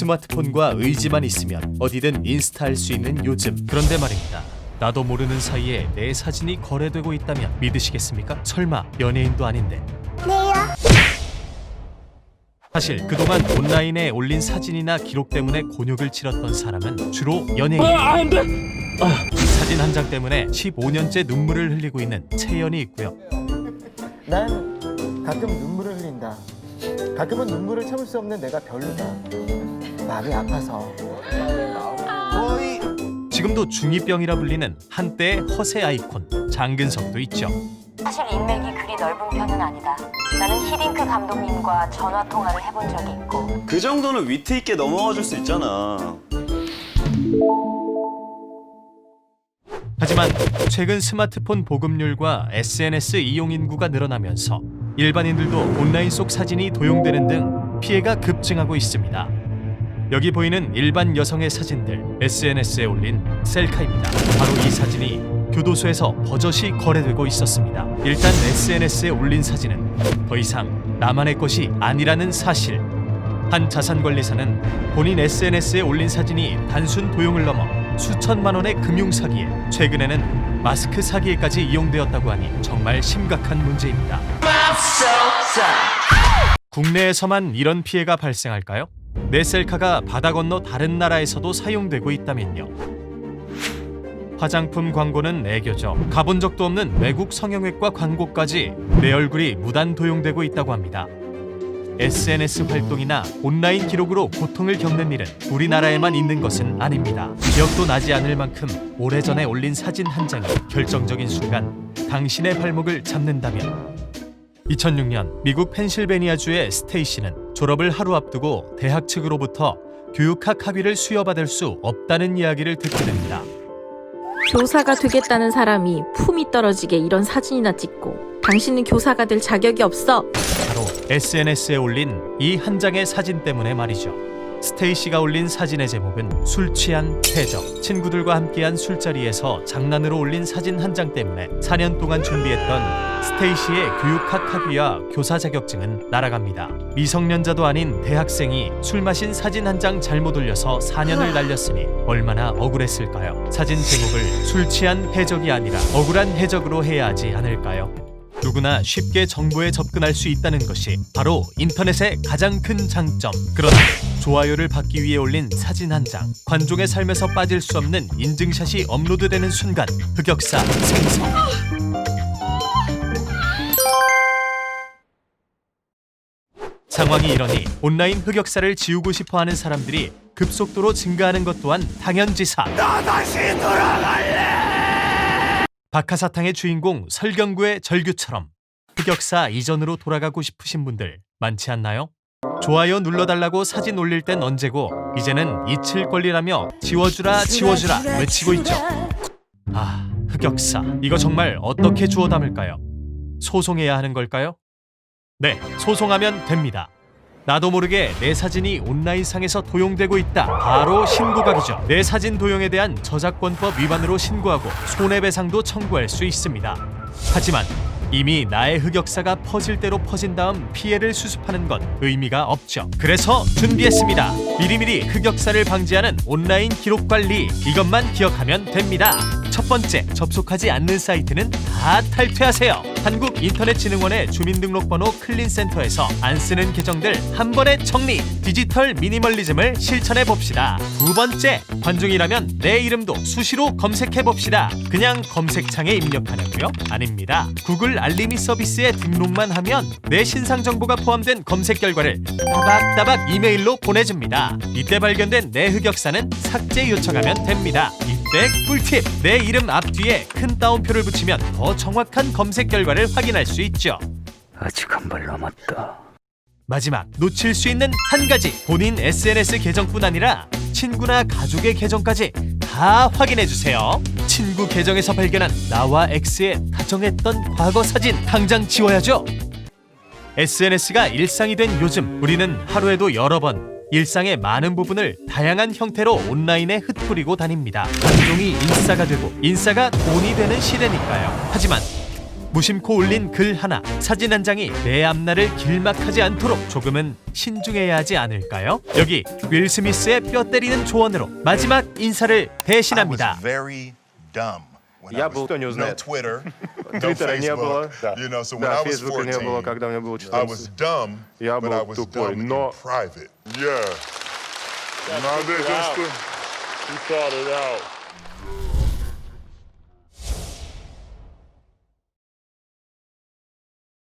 스마트폰과 의지만 있으면 어디든 인스타할 수 있는 요즘. 그런데 말입니다. 나도 모르는 사이에 내 사진이 거래되고 있다면 믿으시겠습니까? 설마 연예인도 아닌데. 네요. 사실 그동안 온라인에 올린 사진이나 기록 때문에 곤욕을 치렀던 사람은 주로 연예인. 사진 한 장 때문에 15년째 눈물을 흘리고 있는 채연이 있고요. 난 가끔 눈물을 흘린다. 가끔은 눈물을 참을 수 없는 내가 별로다. 마음이 아파서. 지금도 중2병이라 불리는 한때의 허세 아이콘 장근석도 있죠. 사실 인맥이 그리 넓은 편은 아니다. 나는 히딩크 감독님과 전화 통화를 해본 적이 있고. 그 정도는 위트 있게 넘어가 줄 수 있잖아. 하지만 최근 스마트폰 보급률과 SNS 이용 인구가 늘어나면서 일반인들도 온라인 속 사진이 도용되는 등 피해가 급증하고 있습니다. 여기 보이는 일반 여성의 사진들, SNS에 올린 셀카입니다. 바로 이 사진이 교도소에서 버젓이 거래되고 있었습니다. 일단 SNS에 올린 사진은 더 이상 나만의 것이 아니라는 사실. 한 자산관리사는 본인 SNS에 올린 사진이 단순 도용을 넘어 수천만 원의 금융 사기에, 최근에는 마스크 사기에까지 이용되었다고 하니 정말 심각한 문제입니다. 국내에서만 이런 피해가 발생할까요? 내 셀카가 바다 건너 다른 나라에서도 사용되고 있다면요. 화장품 광고는 애교죠. 가본 적도 없는 외국 성형외과 광고까지 내 얼굴이 무단 도용되고 있다고 합니다. SNS 활동이나 온라인 기록으로 고통을 겪는 일은 우리나라에만 있는 것은 아닙니다. 기억도 나지 않을 만큼 오래전에 올린 사진 한 장이 결정적인 순간 당신의 발목을 잡는다면. 2006년 미국 펜실베니아주의 스테이시는 졸업을 하루 앞두고 대학 측으로부터 교육학 학위를 수여받을 수 없다는 이야기를 듣게 됩니다. 교사가 되겠다는 사람이 품이 떨어지게 이런 사진이나 찍고 당신은 교사가 될 자격이 없어. 바로 SNS에 올린 이 한 장의 사진 때문에 말이죠. 스테이시가 올린 사진의 제목은 술 취한 해적. 친구들과 함께한 술자리에서 장난으로 올린 사진 한 장 때문에 4년 동안 준비했던 스테이시의 교육학 학위와 교사 자격증은 날아갑니다. 미성년자도 아닌 대학생이 술 마신 사진 한 장 잘못 올려서 4년을 날렸으니 얼마나 억울했을까요? 사진 제목을 술 취한 해적이 아니라 억울한 해적으로 해야 하지 않을까요? 누구나 쉽게 정보에 접근할 수 있다는 것이 바로 인터넷의 가장 큰 장점. 그러나 좋아요를 받기 위해 올린 사진 한 장, 관종의 삶에서 빠질 수 없는 인증샷이 업로드되는 순간 흑역사 생성. 상황이 이러니 온라인 흑역사를 지우고 싶어하는 사람들이 급속도로 증가하는 것 또한 당연지사. 나 다시 돌아갈래. 박하사탕의 주인공 설경구의 절규처럼 흑역사 이전으로 돌아가고 싶으신 분들 많지 않나요? 좋아요 눌러달라고 사진 올릴 땐 언제고 이제는 잊힐 권리라며 지워주라 지워주라 외치고 있죠. 아, 흑역사. 이거 정말 어떻게 주워 담을까요? 소송해야 하는 걸까요? 네, 소송하면 됩니다. 나도 모르게 내 사진이 온라인상에서 도용되고 있다. 바로 신고각이죠. 내 사진 도용에 대한 저작권법 위반으로 신고하고 손해배상도 청구할 수 있습니다. 하지만 이미 나의 흑역사가 퍼질 대로 퍼진 다음 피해를 수습하는 건 의미가 없죠. 그래서 준비했습니다. 미리미리 흑역사를 방지하는 온라인 기록 관리. 이것만 기억하면 됩니다. 첫 번째, 접속하지 않는 사이트는 다 탈퇴하세요. 한국인터넷진흥원의 주민등록번호 클린센터에서 안 쓰는 계정들 한 번에 정리. 디지털 미니멀리즘을 실천해 봅시다. 두 번째, 관중이라면 내 이름도 수시로 검색해 봅시다. 그냥 검색창에 입력하냐고요? 아닙니다. 구글 알림이 서비스에 등록만 하면 내 신상 정보가 포함된 검색 결과를 따박따박 이메일로 보내줍니다. 이때 발견된 내 흑역사는 삭제 요청하면 됩니다. 이때 꿀팁! 내 이름 앞뒤에 큰 따옴표를 붙이면 더 정확한 검색 결과를 확인할 수 있죠. 아직 한 발 남았다. 마지막, 놓칠 수 있는 한 가지. 본인 SNS 계정뿐 아니라 친구나 가족의 계정까지 다 확인해주세요. 친구 계정에서 발견한 나와 X의 다정했던 과거 사진 당장 지워야죠. SNS가 일상이 된 요즘, 우리는 하루에도 여러 번 일상의 많은 부분을 다양한 형태로 온라인에 흩뿌리고 다닙니다. 관종이 인싸가 되고 인싸가 돈이 되는 시대니까요. 하지만 무심코 올린 글 하나, 사진 한 장이 내 앞날을 길막하지 않도록 조금은 신중해야 하지 않을까요? 여기 윌 스미스의 뼈 때리는 조언으로 마지막 인사를 대신합니다. Я был, кто не узнает. Твиттера не было, да, Фейсбука не было, когда мне было 14. Я был тупой, но... Yeah. Now that just you thought it out.